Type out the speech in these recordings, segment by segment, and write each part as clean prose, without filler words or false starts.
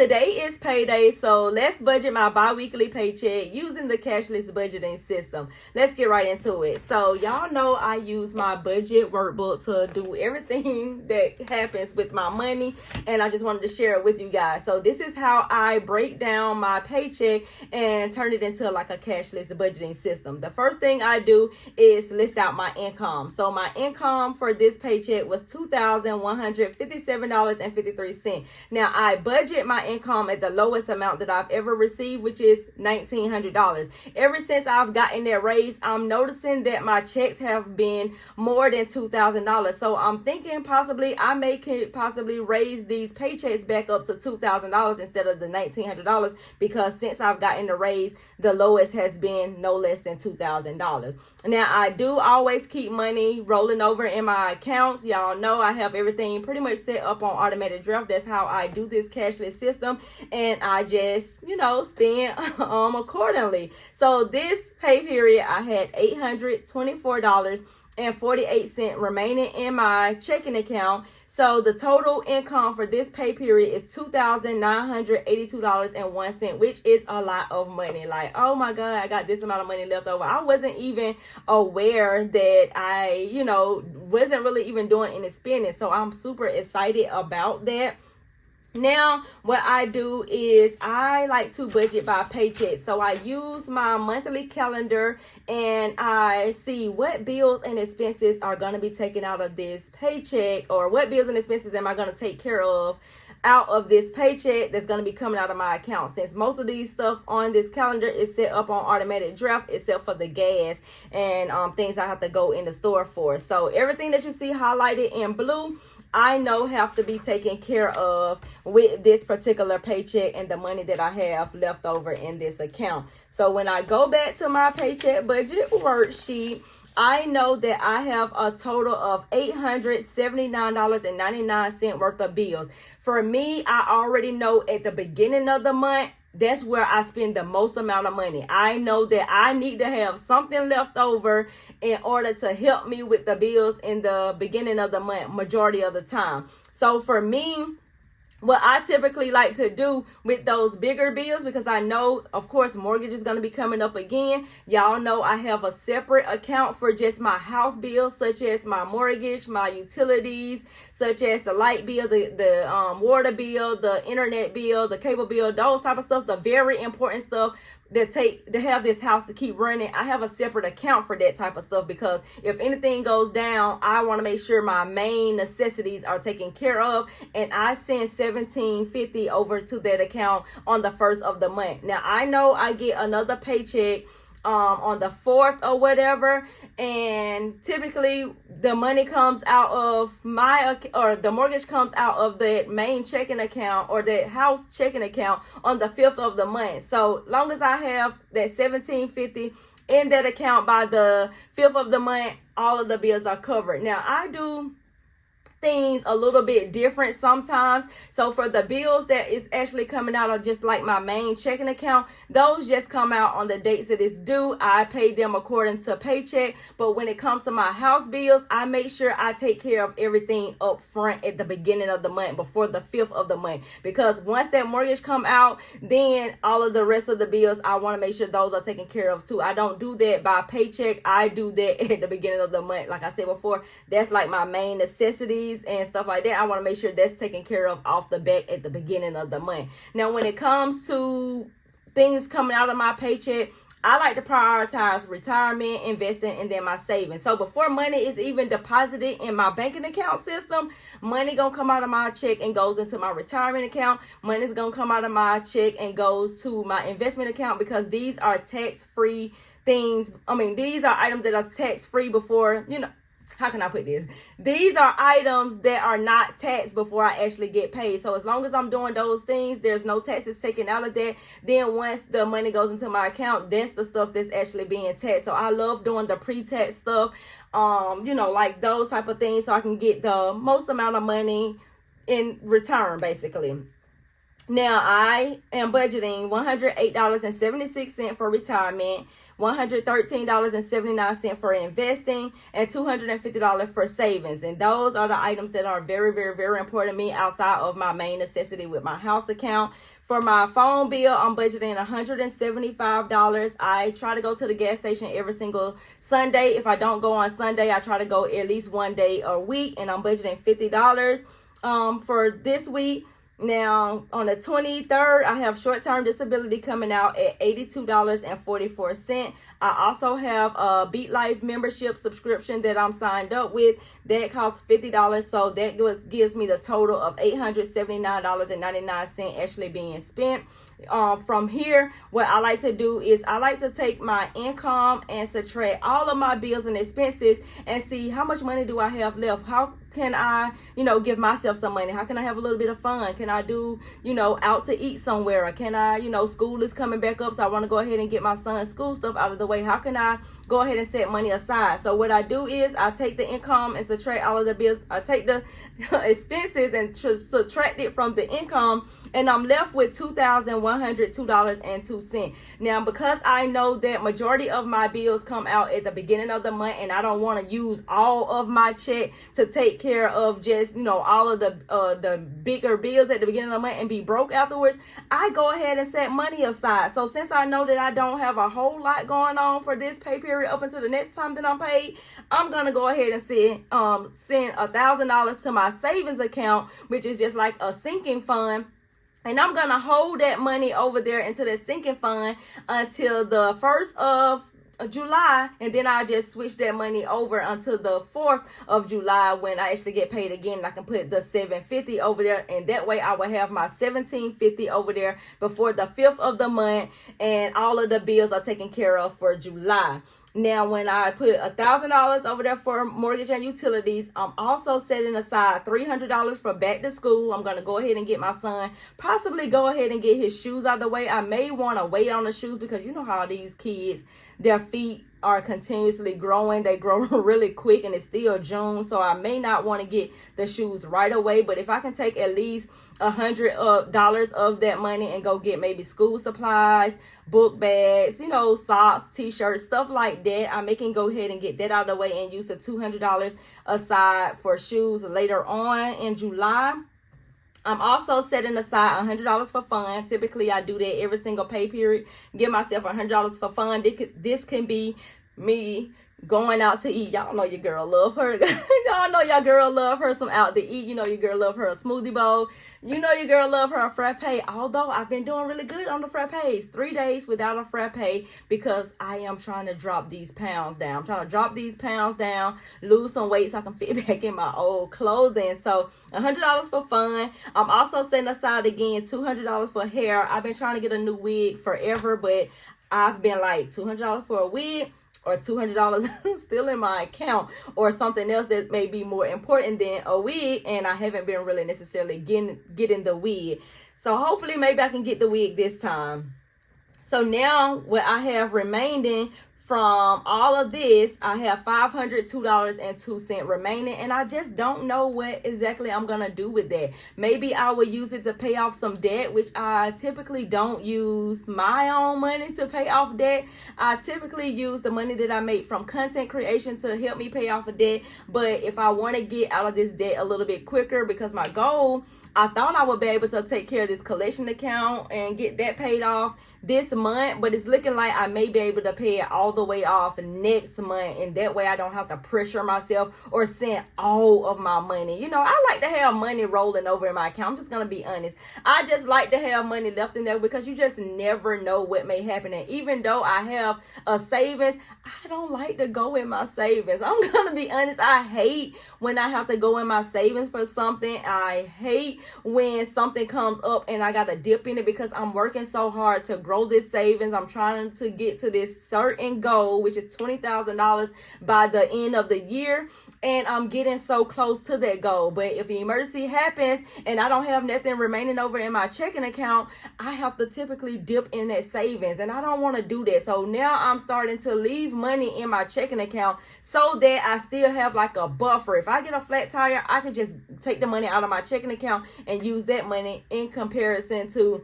Today is payday, so let's budget my bi-weekly paycheck using the cashless budgeting system. Let's get right into it. So y'all know I use my budget workbook to do everything that happens with my money, and I just wanted to share it with you guys. So this is how I break down my paycheck and turn it into like a cashless budgeting system. The first thing I do is list out my income. So my income for this paycheck was $2,157.53. Now I budget my income at the lowest amount that I've ever received, which is $1,900. Ever since I've gotten that raise, I'm noticing that my checks have been more than $2,000. So I'm thinking possibly I may possibly raise these paychecks back up to $2,000 instead of the $1,900, because since I've gotten the raise, the lowest has been no less than $2,000. Now I do always keep money rolling over in my accounts. Y'all know I have everything pretty much set up on automated draft. That's how I do this cashless system, and I just spend accordingly. So this pay period I had $824.48 remaining in my checking account. So the total income for this pay period is $2,982.01, which is a lot of money. Like, oh my God, I got this amount of money left over. I wasn't even aware that I, wasn't really even doing any spending. So I'm super excited about that. Now, what I do is I like to budget by paycheck. So I use my monthly calendar and I see what bills and expenses are going to be taken out of this paycheck, or what bills and expenses am I going to take care of out of this paycheck that's going to be coming out of my account. Since most of these stuff on this calendar is set up on automatic draft, except for the gas and things I have to go in the store for. So everything that you see highlighted in blue, I know have to be taken care of with this particular paycheck and the money that I have left over in this account. So when I go back to my paycheck budget worksheet, I know that I have a total of $879.99 worth of bills. For me, I already know at the beginning of the month, that's where I spend the most amount of money. I know that I need to have something left over in order to help me with the bills in the beginning of the month, majority of the time. So for me, what I typically like to do with those bigger bills, because I know, of course, mortgage is going to be coming up again. Y'all know I have a separate account for just my house bills, such as my mortgage, my utilities, such as the light bill, the water bill, the internet bill, the cable bill, those type of stuff, the very important stuff to have this house to keep running. I have a separate account for that type of stuff, because if anything goes down, I want to make sure my main necessities are taken care of, and I send $17.50 over to that account on the first of the month. Now I know I get another paycheck on the 4th or whatever, and typically the money comes out of the mortgage comes out of that main checking account or that house checking account on the 5th of the month. So long as I have that $17.50 in that account by the 5th of the month, all of the bills are covered. Now I do things a little bit different sometimes. So for the bills that is actually coming out of just like my main checking account, those just come out on the dates that it's due. I pay them according to paycheck. But when it comes to my house bills, I make sure I take care of everything up front at the beginning of the month, before the 5th of the month, because once that mortgage come out, then all of the rest of the bills, I want to make sure those are taken care of too. I don't do that by paycheck. I do that at the beginning of the month. Like I said before, that's like my main necessities and stuff like that. I want to make sure that's taken care of off the back at the beginning of the month. Now, when it comes to things coming out of my paycheck, I like to prioritize retirement, investing, and then my savings. So before money is even deposited in my banking account system, money gonna come out of my check and goes into my retirement account. Money's gonna come out of my check and goes to my investment account, because these are tax-free things. These are items that are tax-free before, how can I put this? These are items that are not taxed before I actually get paid. So as long as I'm doing those things, there's no taxes taken out of that. Then once the money goes into my account, that's the stuff that's actually being taxed. So I love doing the pre-tax stuff, like those type of things, so I can get the most amount of money in return, basically. Now, I am budgeting $108.76 for retirement, $113.79 for investing, and $250 for savings. And those are the items that are very, very, very important to me outside of my main necessity with my house account. For my phone bill, I'm budgeting $175. I try to go to the gas station every single Sunday. If I don't go on Sunday, I try to go at least one day a week, and I'm budgeting $50 for this week. Now, on the 23rd, I have short-term disability coming out at $82.44. I also have a Beat Life membership subscription that I'm signed up with. That costs $50, so that gives me the total of $879.99 actually being spent. From here, what I like to do is I like to take my income and subtract all of my bills and expenses and see how much money do I have left. How can I, give myself some money? How can I have a little bit of fun? Can I do, out to eat somewhere? Or can I, school is coming back up, so I want to go ahead and get my son's school stuff out of the way. How can I go ahead and set money aside? So what I do is I take the income and subtract all of the bills. I take the expenses and subtract it from the income, and I'm left with $2,102.02. Now, because I know that majority of my bills come out at the beginning of the month, and I don't want to use all of my check to take care of just, all of the bigger bills at the beginning of the month and be broke afterwards, I go ahead and set money aside. So since I know that I don't have a whole lot going on for this pay period up until the next time that I'm paid, I'm going to go ahead and send $1,000 to my savings account, which is just like a sinking fund. And I'm going to hold that money over there into that sinking fund until the 1st of July, and then I just switch that money over until the 4th of July when I actually get paid again, and I can put the $750 over there, and that way I will have my $1,750 over there before the 5th of the month, and all of the bills are taken care of for July. Now, when I put $1,000 over there for mortgage and utilities, I'm also setting aside $300 for back to school. I'm going to go ahead and get my son, possibly go ahead and get his shoes out of the way. I may want to wait on the shoes because you know how these kids, their feet are continuously growing. They grow really quick, and it's still June, so I may not want to get the shoes right away. But if I can take at least $100 of that money and go get maybe school supplies, book bags, socks, t-shirts, stuff like that, I can go ahead and get that out of the way and use the $200 aside for shoes later on in July. I'm also setting aside $100 for fun. Typically, I do that every single pay period. Give myself $100 for fun. This can be me going out to eat. Y'all know your girl love her. Y'all know your girl love her some out to eat. Your girl love her a smoothie bowl. Your girl love her a frappe. Although I've been doing really good on the frappes. 3 days without a frappe because I am trying to drop these pounds down. I'm trying to drop these pounds down, lose some weight so I can fit back in my old clothing. So $100 for fun. I'm also setting aside again $200 for hair. I've been trying to get a new wig forever, but I've been like $200 for a wig, or $200 still in my account, or something else that may be more important than a wig, and I haven't been really necessarily getting the wig. So hopefully maybe I can get the wig this time. So now what I have remaining from all of this, I have $502.02 remaining, and I just don't know what exactly I'm gonna do with that. Maybe I will use it to pay off some debt, which I typically don't use my own money to pay off debt. I typically use the money that I make from content creation to help me pay off a debt. But if I want to get out of this debt a little bit quicker, because my goal, I thought I would be able to take care of this collection account and get that paid off this month, but it's looking like I may be able to pay it all the way off next month, and that way I don't have to pressure myself or send all of my money. I like to have money rolling over in my account. I'm just gonna be honest. I just like to have money left in there because you just never know what may happen. And even though I have a savings, I don't like to go in my savings. I'm gonna be honest. I hate when I have to go in my savings for something. I hate when something comes up and I gotta dip in it because I'm working so hard to grow this savings. I'm trying to get to this certain goal, which is $20,000 by the end of the year, and I'm getting so close to that goal. But if an emergency happens and I don't have nothing remaining over in my checking account, I have to typically dip in that savings, and I don't want to do that. So now I'm starting to leave money in my checking account so that I still have like a buffer. If I get a flat tire, I can just take the money out of my checking account and use that money in comparison to,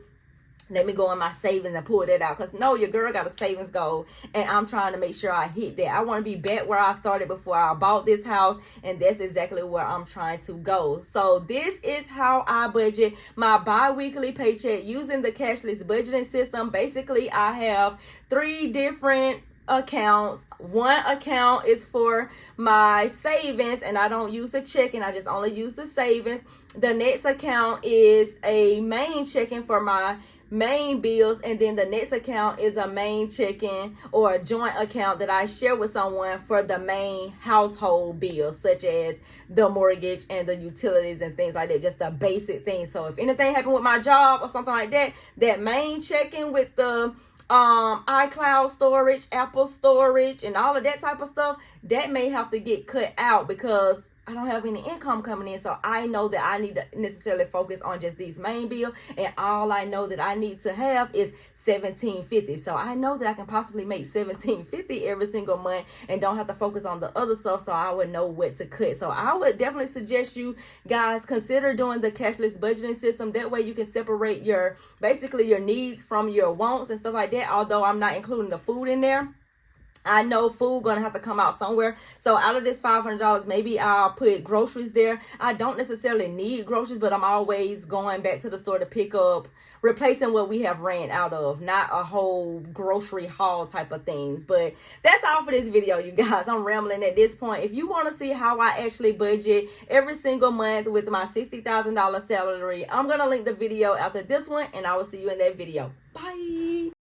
let me go in my savings and pull that out. Because no, your girl got a savings goal, and I'm trying to make sure I hit that. I want to be back where I started before I bought this house, and that's exactly where I'm trying to go. So this is how I budget my bi-weekly paycheck using the cashless budgeting system. Basically, I have 3 different accounts. One account is for my savings, and I don't use the checking. I just only use the savings. The next account is a main checking for my main bills, and then the next account is a main checking or a joint account that I share with someone for the main household bills, such as the mortgage and the utilities and things like that, just the basic things. So if anything happened with my job or something like that, that main checking with the iCloud storage, Apple storage, and all of that type of stuff, that may have to get cut out because I don't have any income coming in. So I know that I need to necessarily focus on just these main bills, and all I know that I need to have is $17.50. So I know that I can possibly make $17.50 every single month and don't have to focus on the other stuff, so I would know what to cut. So I would definitely suggest you guys consider doing the cashless budgeting system. That way you can separate your, basically your needs from your wants and stuff like that. Although I'm not including the food in there, I know food gonna have to come out somewhere. So out of this $500, maybe I'll put groceries there. I don't necessarily need groceries, but I'm always going back to the store to pick up, replacing what we have ran out of, not a whole grocery haul type of things. But that's all for this video, you guys. I'm rambling at this point. If you want to see how I actually budget every single month with my $60,000 salary, I'm gonna link the video after this one, and I will see you in that video. Bye.